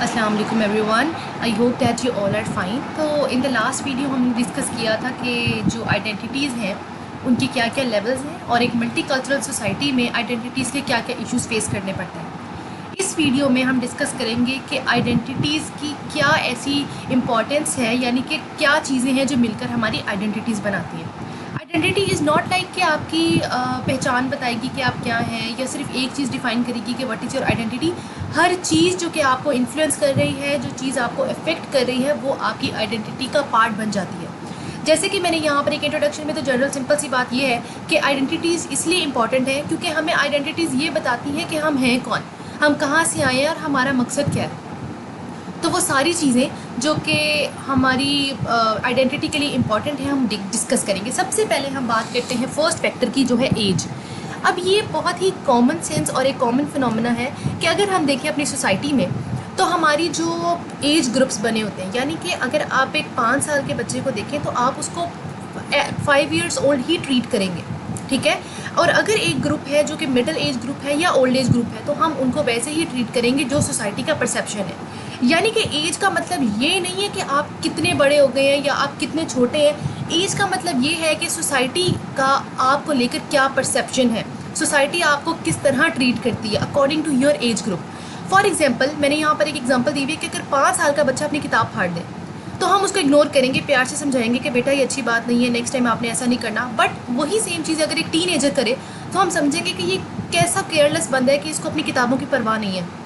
अस्सलाम वालेकुम everyone. I hope that you all are fine. तो इन द लास्ट वीडियो हमने डिस्कस किया था कि जो आइडेंटिटीज़ हैं उनकी क्या क्या लेवल्स हैं और एक मल्टी कल्चरल सोसाइटी में आइडेंटिटीज़ के क्या क्या इश्यूज़ फेस करने पड़ते हैं। इस वीडियो में हम डिस्कस करेंगे कि आइडेंटिटीज़ की क्या ऐसी इम्पॉर्टेंस है, यानी कि क्या चीज़ें हैं जो मिलकर हमारी आइडेंटिटीज़ बनाती हैं। आइडेंटिटी इज़ नॉट लाइक कि आपकी पहचान बताएगी कि आप क्या हैं, या सिर्फ एक चीज़ डिफ़ाइन करेगी कि व्हाट इज़ योर आइडेंटिटी। हर चीज़ जो कि आपको इन्फ्लुएंस कर रही है, जो चीज़ आपको अफेक्ट कर रही है, वो आपकी आइडेंटिटी का पार्ट बन जाती है। जैसे कि मैंने यहाँ पर एक इंट्रोडक्शन में तो जनरल सिंपल सी बात ये है कि आइडेंटिटीज़ इसलिए इंपॉर्टेंट है क्योंकि हमें आइडेंटिटीज़ ये बताती हैं कि हम हैं कौन, हम कहाँ से आए हैं और हमारा मकसद क्या है। तो वो सारी चीज़ें जो कि हमारी आइडेंटिटी के लिए इम्पॉर्टेंट है हम डिस्कस करेंगे। सबसे पहले हम बात करते हैं फर्स्ट फैक्टर की, जो है एज। अब ये बहुत ही कॉमन सेंस और एक कॉमन फिनोमेना है कि अगर हम देखें अपनी सोसाइटी में, तो हमारी जो एज ग्रुप्स बने होते हैं, यानी कि अगर आप एक 5 साल के बच्चे को देखें तो आप उसको 5 ईयर्स ओल्ड ही ट्रीट करेंगे, ठीक है। और अगर एक ग्रुप है जो कि मिडिल एज ग्रुप है या ओल्ड एज ग्रुप है, तो हम उनको वैसे ही ट्रीट करेंगे जो सोसाइटी का परसेप्शन है। यानी कि एज का मतलब ये नहीं है कि आप कितने बड़े हो गए हैं या आप कितने छोटे हैं। एज का मतलब ये है कि सोसाइटी का आपको लेकर क्या परसेप्शन है, सोसाइटी आपको किस तरह ट्रीट करती है according to your age group. For example, मैंने यहाँ पर एक एग्जाम्पल दी हुई है कि अगर 5 साल का बच्चा अपनी किताब फाड़ दे तो हम उसको इग्नोर करेंगे, प्यार से समझाएंगे कि बेटा ये अच्छी बात नहीं है, नेक्स्ट टाइम आपने ऐसा नहीं करना। बट वही सेम चीज़ अगर एक टीनेजर करे तो हम समझेंगे कि ये कैसा केयरलेस बंदा है कि इसको अपनी किताबों की परवाह नहीं है।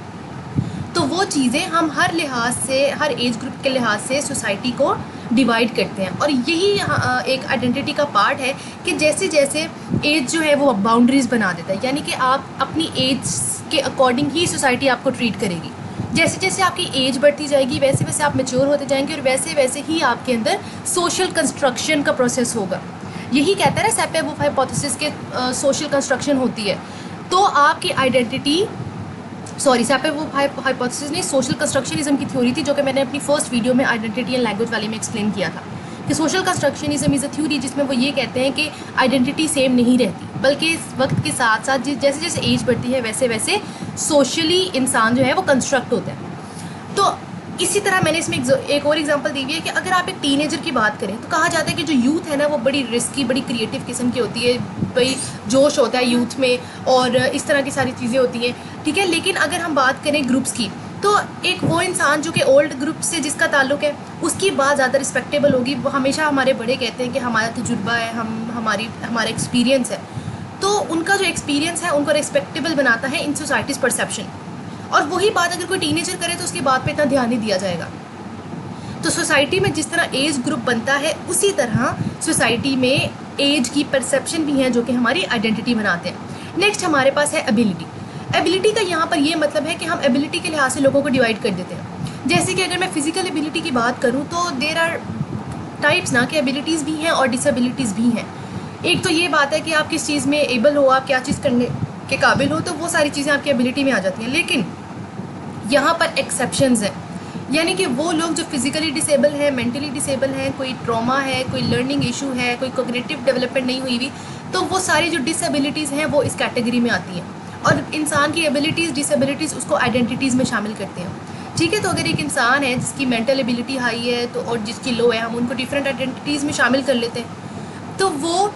तो वो चीज़ें हम हर लिहाज से, हर एज ग्रुप के लिहाज से सोसाइटी को डिवाइड करते हैं, और यही एक आइडेंटिटी का पार्ट है कि जैसे जैसे एज जो है वो बाउंड्रीज़ बना देता है, यानी कि आप अपनी एज के अकॉर्डिंग ही सोसाइटी आपको ट्रीट करेगी। जैसे जैसे आपकी एज बढ़ती जाएगी वैसे वैसे आप मैच्योर होते जाएंगे, और वैसे वैसे ही आपके अंदर सोशल कंस्ट्रक्शन का प्रोसेस होगा। यही कहता है ना सैपेवुल्फ हाइपोथेसिस के सोशल कंस्ट्रक्शन होती है। तो आपकी आइडेंटिटी, सॉरी सैपेवुल्फ हाइपोथेसिस नहीं, सोशल कंस्ट्रक्शनिज्म की थ्योरी थी, जो कि मैंने अपनी फर्स्ट वीडियो में आइडेंटिटी एंड लैंग्वेज वाले में एक्सप्लेन किया था कि सोशल कंस्ट्रक्शनिज्म इज़ अ थ्योरी जिसमें वो ये कहते हैं कि आइडेंटिटी सेम नहीं रहती, बल्कि इस वक्त के साथ साथ जैसे जैसे एज बढ़ती है वैसे वैसे सोशली इंसान जो है वो कंस्ट्रक्ट होता है। तो इसी तरह मैंने इसमें एक और एग्जांपल दी हुई है कि अगर आप एक टीनेजर की बात करें तो कहा जाता है कि जो यूथ है ना वो बड़ी रिस्की, बड़ी क्रिएटिव किस्म की होती है, बड़ी जोश होता है यूथ में और इस तरह की सारी चीज़ें होती हैं, ठीक है। लेकिन अगर हम बात करें ग्रुप्स की, तो एक वो इंसान जो कि ओल्ड ग्रुप से जिसका ताल्लुक है उसकी बात ज़्यादा रिस्पेक्टेबल होगी। वो हमेशा, हमारे बड़े कहते हैं कि हमारा तजुर्बा है, हमारा एक्सपीरियंस है, तो उनका जो एक्सपीरियंस है उनको रिस्पेक्टेबल बनाता है इन सोसाइटीज़ परसेप्शन। और वही बात अगर कोई टीनेजर करे तो उसकी बात पे इतना ध्यान नहीं दिया जाएगा। तो सोसाइटी में जिस तरह एज ग्रुप बनता है उसी तरह सोसाइटी में एज की परसेप्शन भी है जो कि हमारी आइडेंटिटी बनाते हैं। नेक्स्ट हमारे पास है एबिलिटी। एबिलिटी का यहाँ पर ये मतलब है कि हम एबिलिटी के लिहाज से लोगों को डिवाइड कर देते हैं। जैसे कि अगर मैं फिजिकल एबिलिटी की बात करूँ तो देर आर टाइप्स ना, कि एबिलिटीज़ भी हैं और डिसेबिलिटीज़ भी हैं। एक तो ये बात है कि आप किस चीज़ में एबल हो, आप क्या चीज़ करने के काबिल हो, तो वो सारी चीज़ें आपकी एबिलिटी में आ जाती हैं। लेकिन यहाँ पर एक्सेप्शंस हैं, यानी कि वो लोग जो फिजिकली डिसेबल हैं, मेंटली डिसेबल हैं, कोई ट्रॉमा है, कोई लर्निंग इशू है, कोई कॉग्निटिव डेवलपमेंट नहीं हुई हुई, तो वो सारी जो डिसेबिलिटीज़ हैं वो इस कैटेगरी में आती हैं। और इंसान की एबिलिटीज़, डिसेबिलिटीज़ उसको आइडेंटिटीज़ में शामिल करते हैं, ठीक है। तो अगर एक इंसान है जिसकी मेंटल एबिलिटी हाई है तो और जिसकी लो है, हम उनको डिफरेंट आइडेंटिटीज़ में शामिल कर लेते हैं। तो वो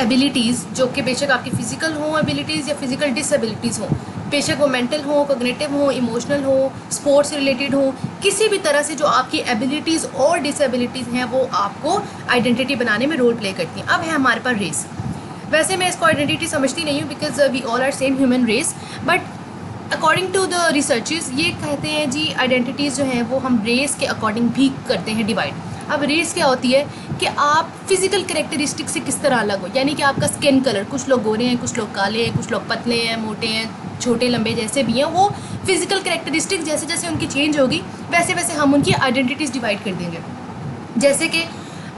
एबिलिटीज़ जो कि बेशक आपकी फ़िज़िकल हो एबिलिटीज़ या फिज़िकल डिसेबिलिटीज़ हो, बेशक वो मेंटल हो, कॉग्निटिव हो, इमोशनल हो, स्पोर्ट्स से रिलेटेड हो, किसी भी तरह से जो आपकी एबिलिटीज़ और डिसेबिलिटीज़ हैं वो आपको आइडेंटिटी बनाने में रोल प्ले करती हैं। अब है हमारे पास रेस। वैसे मैं इसको आइडेंटिटी समझती नहीं हूँ because we all are same human race, but according to the researches ये कहते हैं जी आइडेंटिटीज़ जो हैं वो हम रेस के अकॉर्डिंग भी करते हैं डिवाइड। अब रेस क्या होती है कि आप फिजिकल कैरेक्टरिस्टिक से किस तरह अलग हो, यानी कि आपका स्किन कलर, कुछ लोग गोरे हैं, कुछ लोग काले हैं, कुछ लोग पतले हैं, मोटे हैं, छोटे लंबे जैसे भी हैं, वो फिजिकल कैरेक्टरिस्टिक जैसे जैसे उनकी चेंज होगी वैसे वैसे हम उनकी आइडेंटिटीज़ डिवाइड कर देंगे। जैसे कि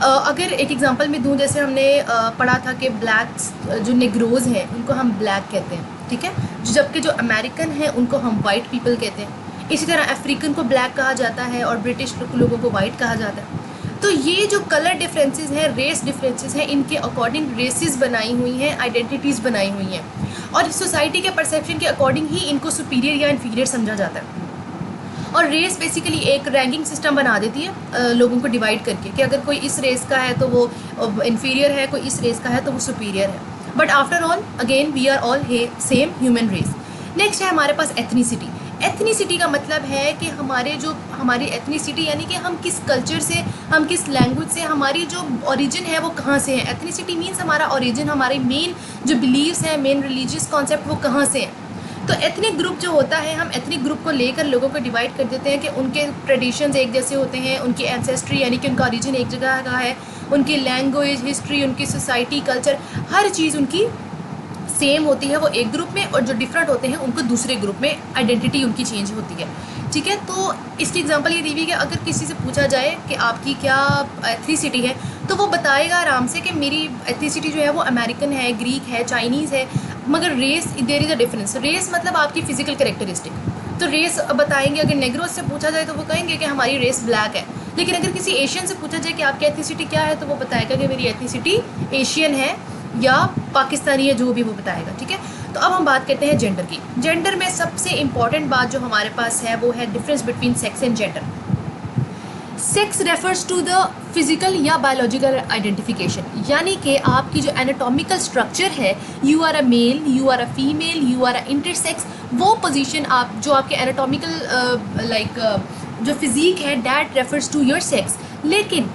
अगर एक एग्जांपल में दूं, जैसे हमने पढ़ा था कि ब्लैक्स जो नेग्रोज़ हैं उनको हम ब्लैक कहते हैं, ठीक है, जबकि जो अमेरिकन हैं उनको हम वाइट पीपल कहते हैं। इसी तरह अफ्रीकन को ब्लैक कहा जाता है और ब्रिटिश लोगों को वाइट कहा जाता है। तो ये जो कलर डिफरेंसेस हैं, रेस डिफरेंसेस हैं, इनके अकॉर्डिंग रेसेस बनाई हुई हैं, आइडेंटिटीज़ बनाई हुई हैं, और सोसाइटी के परसेप्शन के अकॉर्डिंग ही इनको सुपीरियर या इन्फीरियर समझा जाता है। और रेस बेसिकली एक रैंकिंग सिस्टम बना देती है लोगों को डिवाइड करके कि अगर कोई इस रेस का है तो वो इन्फीरियर है, कोई इस रेस का है तो वो सुपीरियर है, but after all again we are all same human race. Next है हमारे पास एथनिसिटी। एथनिसिटी का मतलब है कि हमारी एथनिसिटी यानी कि हम किस कल्चर से, हम किस लैंग्वेज से, हमारी जो ओरिजिन है वो कहाँ से है। एथनिसिटी मीन्स हमारा ओरिजिन, हमारे मेन जो बिलीव्स हैं, मेन रिलीजियस कॉन्सेप्ट वो कहाँ से हैं। तो एथनिक ग्रुप जो होता है, हम एथनिक ग्रुप को लेकर लोगों को डिवाइड कर देते हैं कि उनके ट्रेडिशंस एक जैसे होते हैं, उनकी एंसेस्ट्री यानी कि उनका ओरिजिन एक जगह का है, उनकी लैंग्वेज, हिस्ट्री, उनकी सोसाइटी, कल्चर, हर चीज़ उनकी सेम होती है वो एक ग्रुप में, और जो डिफरेंट होते हैं उनको दूसरे ग्रुप में आइडेंटिटी उनकी चेंज होती है। ठीक है, तो इसकी एग्जांपल ये दी हुई है कि अगर किसी से पूछा जाए कि आपकी क्या एथनिसिटी है तो वो बताएगा आराम से कि मेरी एथनिसिटी जो है वो अमेरिकन है, ग्रीक है, चाइनीज़ है, मगर race there is a difference. Race मतलब आपकी फ़िज़िकल कैरेक्टरिस्टिक, तो रेस बताएंगे। अगर नेग्रोस से पूछा जाए तो वो कहेंगे कि हमारी रेस ब्लैक है, लेकिन अगर किसी एशियन से पूछा जाए कि आपकी एथनिसिटी क्या है तो वो बताएगा कि मेरी एथनिसिटी एशियन है या पाकिस्तानी है, जो भी वो बताएगा। ठीक है, तो अब हम बात करते हैं जेंडर की। जेंडर में सबसे इंपॉर्टेंट बात जो हमारे पास है वो है difference between sex and gender. Sex refers to the physical या बायोलॉजिकल आइडेंटिफिकेशन, यानी कि आपकी जो एनाटॉमिकल स्ट्रक्चर है, you are a male, you are a female, you are a intersex, वो पोजीशन आप जो आपके एनाटॉमिकल जो फिजिक है that refers to your sex. लेकिन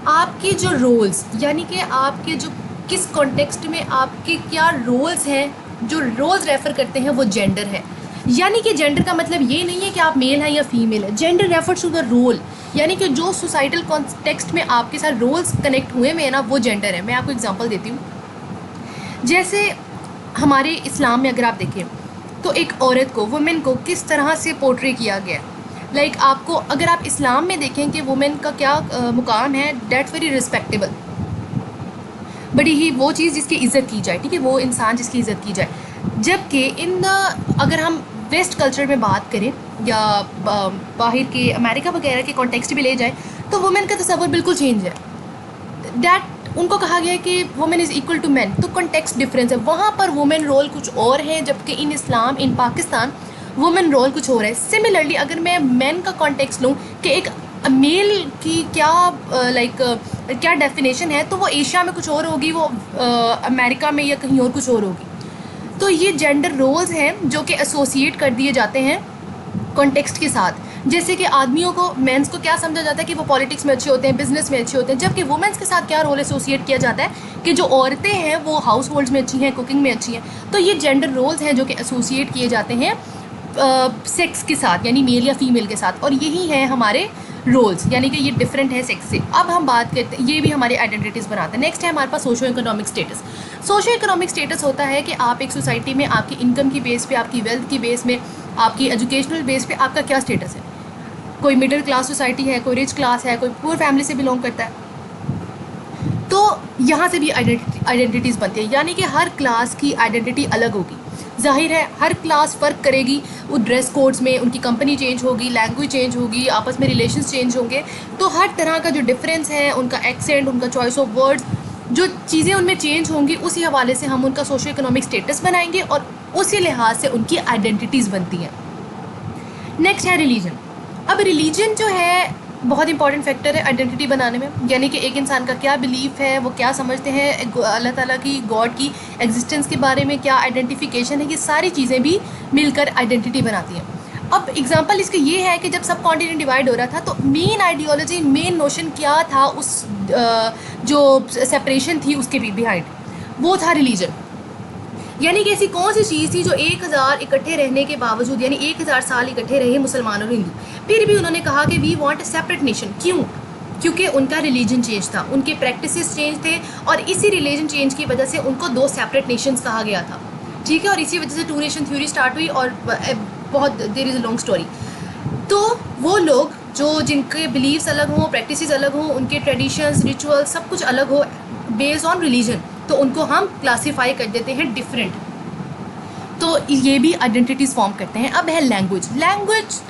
आपके जो रोल्स यानी कि आपके जो किस कॉन्टेक्स्ट में आपके क्या रोल्स हैं, जो रोल्स रेफर करते हैं वो जेंडर है। यानी कि जेंडर का मतलब ये नहीं है कि आप मेल हैं या फीमेल है। Gender refers to the role, यानी कि जो सोसाइटल कॉन्टेक्स्ट में आपके साथ रोल्स कनेक्ट हुए में है ना, वो जेंडर है। मैं आपको एग्जांपल देती हूँ। जैसे हमारे इस्लाम में अगर आप देखें तो एक औरत को, वुमेन को किस तरह से पोर्ट्रे किया गया है। आपको अगर आप इस्लाम में देखें कि वुमेन का क्या मुकाम है, डेट वेरी रिस्पेक्टेबल, बड़ी ही वो चीज़ जिसकी इज़्ज़त की जाए। ठीक है, वो इंसान जिसकी इज़्ज़त की जाए। जबकि अगर हम वेस्ट कल्चर में बात करें या बाहर के अमेरिका वगैरह के कॉन्टेक्स्ट भी ले जाएं तो वुमेन का तस्वर बिल्कुल चेंज है। डैट उनको कहा गया है कि women is equal to man, तो कॉन्टेक्स्ट डिफरेंस है। वहाँ पर वुमेन रोल कुछ और है, जबकि in Islam, in Pakistan women role कुछ और है। सिमिलरली अगर मैं मैन का कॉन्टेक्स्ट लूँ कि एक मेल की क्या क्या डेफिनेशन है, तो वो एशिया में कुछ और होगी, वो अमेरिका में या कहीं और कुछ और होगी। तो ये जेंडर रोल्स हैं जो कि एसोसिएट कर दिए जाते हैं कॉन्टेक्स्ट के साथ। जैसे कि आदमियों को, मेंस को क्या समझा जाता है कि वो पॉलिटिक्स में अच्छे होते हैं, बिजनेस में अच्छे होते हैं, जबकि वुमेन्स के साथ क्या रोल एसोसिएट किया जाता है कि जो औरतें हैं वो हाउस होल्ड्स में अच्छी हैं, कुकिंग में अच्छी हैं। तो ये जेंडर रोल्स हैं जो कि एसोसिएट किए जाते हैं सेक्स के साथ, यानी मेल या फीमेल के साथ, और यही है हमारे रोल्स, यानी कि ये डिफरेंट है सेक्स से। अब हम बात करते हैं, ये भी हमारी आइडेंटिटीज़ बनाते हैं। नेक्स्ट है हमारे पास socio economic status. Socio economic status होता है कि आप एक सोसाइटी में आपकी इनकम की बेस पे, आपकी वेल्थ की बेस में, आपकी एजुकेशनल बेस पे आपका क्या स्टेटस है। कोई मिडिल क्लास सोसाइटी है, कोई रिच क्लास है, कोई पुअर फैमिली से बिलोंग करता है, तो यहाँ से भी आइडेंटिटीज़ बनती है। यानी कि हर क्लास की आइडेंटिटी अलग होगी। जाहिर है हर क्लास फ़र्क करेगी, वो ड्रेस कोड्स में उनकी कंपनी चेंज होगी, लैंग्वेज चेंज होगी, आपस में रिलेशंस चेंज होंगे। तो हर तरह का जो डिफरेंस है, उनका एक्सेंट, उनका चॉइस ऑफ वर्ड्स, जो चीज़ें उनमें चेंज होंगी, उसी हवाले से हम उनका सोशो इकोनॉमिक स्टेटस बनाएंगे और उसी लिहाज से उनकी आइडेंटिटीज़ बनती हैं। नेक्स्ट है रिलीजन। अब रिलीजन जो है बहुत इंपॉर्टेंट फैक्टर है आइडेंटिटी बनाने में, यानी कि एक इंसान का क्या बिलीफ है, वो क्या समझते हैं अल्लाह ताला की, गॉड की एग्जिस्टेंस के बारे में, क्या आइडेंटिफिकेशन है, ये सारी चीज़ें भी मिलकर आइडेंटिटी बनाती हैं। अब एग्जांपल इसका ये है कि जब सब कॉन्टिनेंट डिवाइड हो रहा था तो मेन आइडियोलॉजी, मेन नोशन क्या था उस जो सेपरेशन थी उसके बिहाइंड, वो था रिलीजन। यानी कि ऐसी कौन सी चीज़ थी जो 1000 इकट्ठे रहने के बावजूद, यानी 1000 साल इकट्ठे रहे मुसलमान और हिंदू, फिर भी उन्होंने कहा कि वी वांट सेपरेट नेशन। क्यों? क्योंकि उनका रिलीजन चेंज था, उनके प्रैक्टिसेस चेंज थे, और इसी रिलीजन चेंज की वजह से उनको 2 सेपरेट नेशंस कहा गया था। ठीक है, और इसी वजह से 2 नेशन थ्योरी स्टार्ट हुई, और बहुत there is a long story. तो वो लोग जो जिनके बिलीव्स अलग हों, प्रैक्टिसेस अलग हों, उनके ट्रेडिशंस, रिचुअल सब कुछ अलग हो बेस्ड ऑन रिलीजन, तो उनको हम क्लासीफाई कर देते हैं डिफरेंट। तो ये भी आइडेंटिटीज़ फॉर्म करते हैं। अब है लैंग्वेज। लैंग्वेज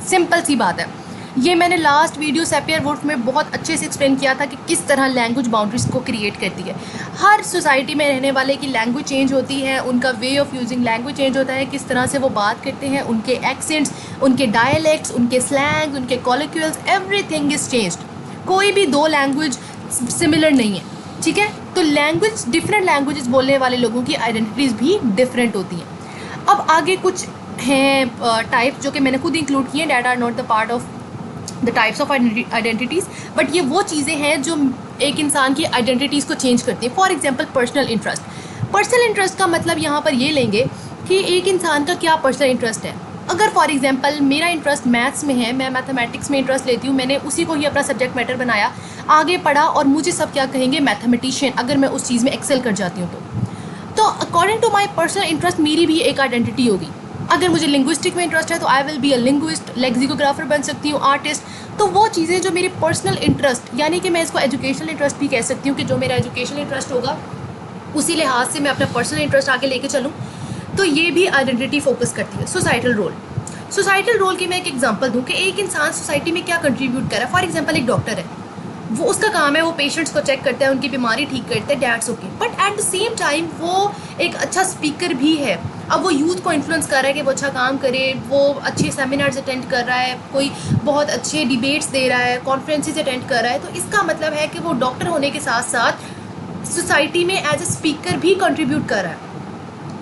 सिंपल सी बात है, ये मैंने लास्ट वीडियो सैपियर वुल्फ में बहुत अच्छे से एक्सप्लेन किया था कि किस तरह लैंग्वेज बाउंड्रीज को क्रिएट करती है। हर सोसाइटी में रहने वाले की लैंग्वेज चेंज होती है, उनका way of using language change होता है, किस तरह से वो बात करते हैं, उनके एक्सेंट्स, उनके डायलैक्ट्स, उनके स्लैंग्स, उनके कॉलिक्यूल्स, एवरीथिंग इज़ चेंज्ड। कोई भी दो लैंग्वेज सिमिलर नहीं है, ठीक है। तो लैंग्वेज, डिफरेंट लैंग्वेजेस बोलने वाले लोगों की आइडेंटिटीज़ भी डिफरेंट होती हैं। अब आगे कुछ हैं टाइप्स जो कि मैंने खुद इंक्लूड किए, that are not the part of the types of identities, but ये वो चीज़ें हैं जो एक इंसान की आइडेंटिटीज़ को चेंज करती हैं। For example personal interest. Personal interest का मतलब यहाँ पर ये लेंगे कि एक इंसान का क्या पर्सनल इंटरेस्ट है। अगर फॉर एग्जांपल मेरा इंटरेस्ट मैथ्स में है, मैं मैथमेटिक्स में इंटरेस्ट लेती हूँ, मैंने उसी को ही अपना सब्जेक्ट मैटर बनाया, आगे पढ़ा और मुझे सब क्या कहेंगे, मैथमेटिशियन, अगर मैं उस चीज़ में एक्सेल कर जाती हूँ तो according to my personal interest मेरी भी एक आइडेंटिटी होगी। अगर मुझे लिंग्विस्टिक में इंटरेस्ट है तो I will be a linguist, lexicographer बन सकती हूँ, आर्टिस्ट। तो वो चीज़ें जो मेरी पर्सनल इंटरेस्ट, यानी कि मैं इसको एजुकेशनल इंटरेस्ट भी कह सकती हूँ कि जो मेरा एजुकेशनल इंटरेस्ट होगा उसी लिहाज से मैं अपना पर्सनल इंटरेस्ट आगे लेके चलूँ, तो ये भी आइडेंटिटी फोकस करती है। Societal role. सोसाइटल रोल की मैं एक एग्जांपल दूँ कि एक इंसान सोसाइटी में क्या कंट्रीब्यूट कर रहा है। फॉर एग्जांपल एक डॉक्टर है, वो उसका काम है वो पेशेंट्स को चेक करता है, उनकी बीमारी ठीक करता है, that's okay. But at the same time वो एक अच्छा स्पीकर भी है। अब वो यूथ को इन्फ्लुएंस कर रहा है कि वो अच्छा काम करे, वो अच्छे सेमिनार्स अटेंड कर रहा है, कोई बहुत अच्छे डिबेट्स दे रहा है, कॉन्फ्रेंसेस अटेंड कर रहा है। तो इसका मतलब है कि वो डॉक्टर होने के साथ साथ सोसाइटी में एज ए स्पीकर भी कंट्रीब्यूट कर रहा है।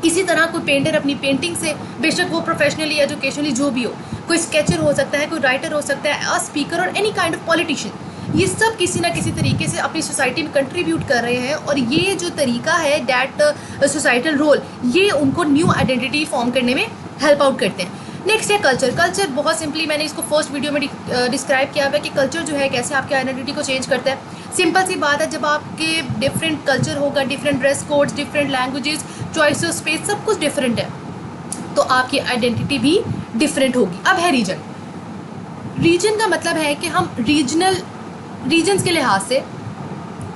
इसी तरह कोई पेंटर अपनी पेंटिंग से, बेशक वो प्रोफेशनली एजुकेशनली जो भी हो, कोई स्केचर हो सकता है, कोई राइटर हो सकता है, अ स्पीकर और एनी काइंड ऑफ पॉलिटिशियन, ये सब किसी ना किसी तरीके से अपनी सोसाइटी में कंट्रीब्यूट कर रहे हैं। और ये जो तरीका है डैट सोसाइटल रोल, ये उनको न्यू आइडेंटिटी फॉर्म करने में हेल्प आउट करते हैं। नेक्स्ट है कल्चर। कल्चर बहुत सिंपली मैंने इसको फर्स्ट वीडियो में डिस्क्राइब किया हुआ है कि कल्चर जो है कैसे आपकी आइडेंटिटी को चेंज करता है। सिंपल सी बात है, जब आपके डिफरेंट कल्चर होगा, different dress codes, different languages, choice of space, सब कुछ डिफरेंट है, तो आपकी आइडेंटिटी भी डिफरेंट होगी। अब है रीजन। रीजन का मतलब है कि हम रीजन्स के लिहाज से,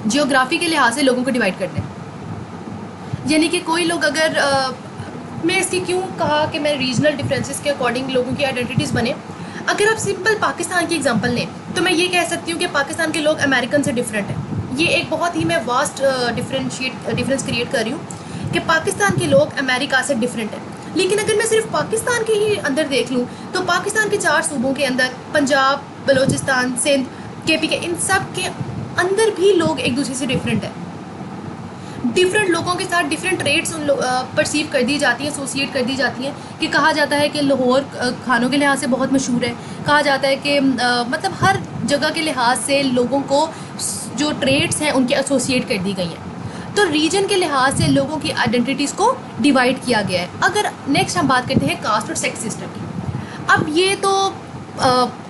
जियोग्राफी के लिहाज से लोगों को डिवाइड करते हैं। यानी कि कोई लोग अगर मैं इसकी क्यों कहा कि मैं रीजनल डिफरेंसेस के अकॉर्डिंग लोगों की आइडेंटिटीज़ बने। अगर आप सिंपल पाकिस्तान की एग्जांपल लें तो मैं ये कह सकती हूँ कि पाकिस्तान के लोग अमेरिकन से डिफरेंट हैं। ये एक बहुत ही मैं वास्ट डिफरेंस क्रिएट कर रही हूँ कि पाकिस्तान के लोग अमेरिका से डिफरेंट हैं। लेकिन अगर मैं सिर्फ पाकिस्तान के ही अंदर देख लूँ तो पाकिस्तान के 4 सूबों के अंदर, पंजाब, बलूचिस्तान, सिंध, केपी के, इन सब के अंदर भी लोग एक दूसरे से डिफरेंट है। डिफरेंट लोगों के साथ डिफरेंट ट्रेड्स उन परसीव कर दी जाती हैं, एसोसिएट कर दी जाती हैं। कि कहा जाता है कि लाहौर खानों के लिहाज से बहुत मशहूर है, कहा जाता है कि मतलब हर जगह के लिहाज से लोगों को जो ट्रेड्स हैं उनके एसोसिएट कर दी गई हैं। तो रीजन के लिहाज से लोगों की आइडेंटिटीज़ को डिवाइड किया गया है। अगर नेक्स्ट हम बात करते हैं कास्ट और सेक्स सिस्टम की। अब ये तो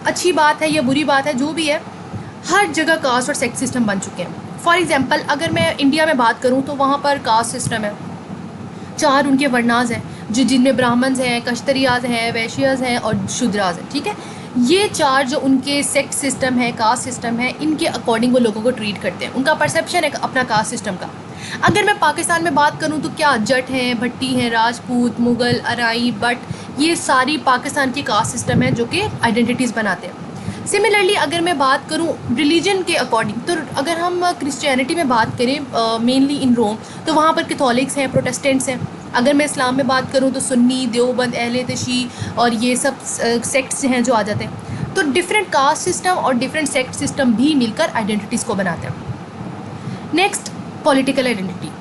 अच्छी बात है या बुरी बात है, जो भी है, हर जगह कास्ट और सेक्स सिस्टम बन चुके हैं। फॉर एग्जांपल अगर मैं इंडिया में बात करूं तो वहाँ पर कास्ट सिस्टम है, 4 उनके वर्णाज हैं, जो जिनमें ब्राह्मण्स हैं, कश्तरियाज हैं, वैश्याज हैं और शूद्राज हैं, ठीक है। ये 4 जो उनके सेक्स सिस्टम है, कास्ट सिस्टम है, इनके अकॉर्डिंग वो लोगों को ट्रीट करते हैं। उनका परसेप्शन है अपना कास्ट सिस्टम का। अगर मैं पाकिस्तान में बात करूँ तो क्या जट हैं, भट्टी हैं, राजपूत, मुग़ल, अराई, बट, ये सारी पाकिस्तान की कास्ट सिस्टम है जो कि आइडेंटिटीज़ बनाते हैं। सिमिलरली अगर मैं बात करूं रिलीजन के अकॉर्डिंग, तो अगर हम क्रिश्चियनिटी में बात करें मेनली इन रोम, तो वहाँ पर कैथोलिक्स हैं, प्रोटेस्टेंट्स हैं। अगर मैं इस्लाम में बात करूं तो सुन्नी, देवबंद, अहले तशी और ये सब सेक्ट्स हैं जो आ जाते हैं। तो डिफरेंट कास्ट सिस्टम और डिफरेंट सेक्ट सिस्टम भी मिलकर आइडेंटिटीज़ को बनाते हैं। Next, political identity.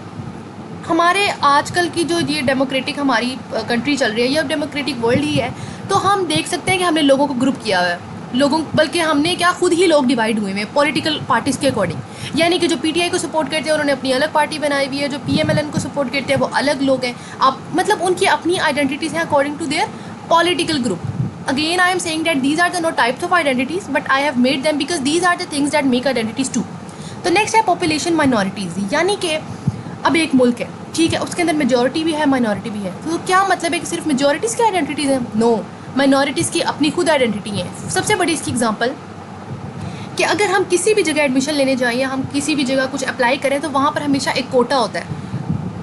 हमारे आजकल की जो ये डेमोक्रेटिक हमारी कंट्री चल रही है, या डेमोक्रेटिक वर्ल्ड ही है, तो हम देख सकते हैं कि हमने लोगों को ग्रुप किया हुआ है। बल्कि हमने क्या, खुद ही लोग डिवाइड हुए हैं पॉलिटिकल पार्टीज़ के अकॉर्डिंग। यानी कि जो पीटीआई को सपोर्ट करते हैं उन्होंने अपनी अलग पार्टी बनाई हुई है, जो पीएमएलएन को सपोर्ट करते हैं वो अलग लोग हैं। आप मतलब उनकी अपनी आइडेंटिटीज़ हैं according to their political group. Again I am saying that these are the no types of identities, but I have made them because these are the things that make identities too. तो next है population minorities. यानी कि अब एक मुल्क है, ठीक है, उसके अंदर मेजॉरिटी भी है, माइनॉरिटी भी है। तो क्या मतलब है कि सिर्फ मेजॉरिटीज़ की आइडेंटिटीज़ हैं? नो, माइनॉरिटीज़ की अपनी खुद आइडेंटिटी है। सबसे बड़ी इसकी एग्जांपल कि अगर हम किसी भी जगह एडमिशन लेने जाएं या हम किसी भी जगह कुछ अप्लाई करें तो वहाँ पर हमेशा एक कोटा होता है।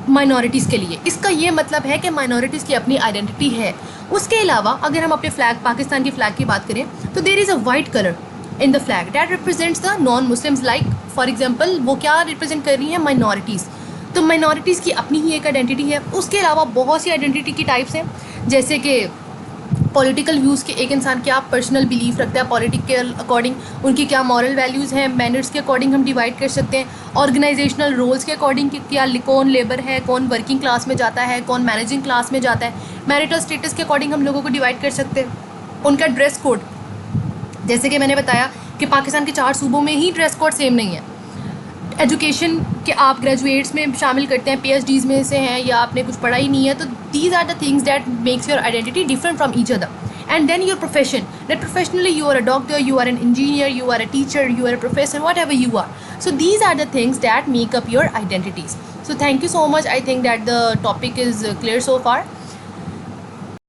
माइनॉरिटीज़ के लिए। इसका ये मतलब है कि माइनॉरिटीज़ की अपनी आइडेंटिटी है। उसके अलावा अगर हम अपने फ्लैग, पाकिस्तान की फ़्लैग की बात करें, तो there is a white colour in the flag that represents the non Muslims. Like for example वो क्या रिप्रेजेंट कर रही हैं? माइनॉरिटीज़। तो माइनॉरिटीज़ की अपनी ही एक आइडेंटिटी है। उसके अलावा बहुत सी आइडेंटिटी की टाइप्स हैं, जैसे कि पॉलिटिकल व्यूज़ के, एक इंसान क्या पर्सनल बिलीफ रखता है पॉलिटिकल अकॉर्डिंग, उनकी क्या मॉरल वैल्यूज़ हैं, मैनर्स के अकॉर्डिंग हम डिवाइड कर सकते हैं। ऑर्गेनाइजेशनल रोल्स के अकॉर्डिंग कि क्या कौन लेबर है, कौन वर्किंग क्लास में जाता है, कौन मैनेजिंग क्लास में जाता है। मैरिटल स्टेटस के अकॉर्डिंग हम लोगों को डिवाइड कर सकते हैं। उनका ड्रेस कोड, जैसे कि मैंने बताया कि पाकिस्तान के 4 सूबों में ही ड्रेस कोड सेम नहीं है। एजुकेशन के आप ग्रेजुएट्स में शामिल करते हैं, PhDs में से हैं, या आपने कुछ पढ़ा ही नहीं है, तो these are the things that makes your identity different from each other. And then your profession, that professionally you are a doctor, you are an engineer, you are a teacher, you are a professor, whatever you are. So these are the things that make up your identities. So thank you so much. I think that the topic is clear so far.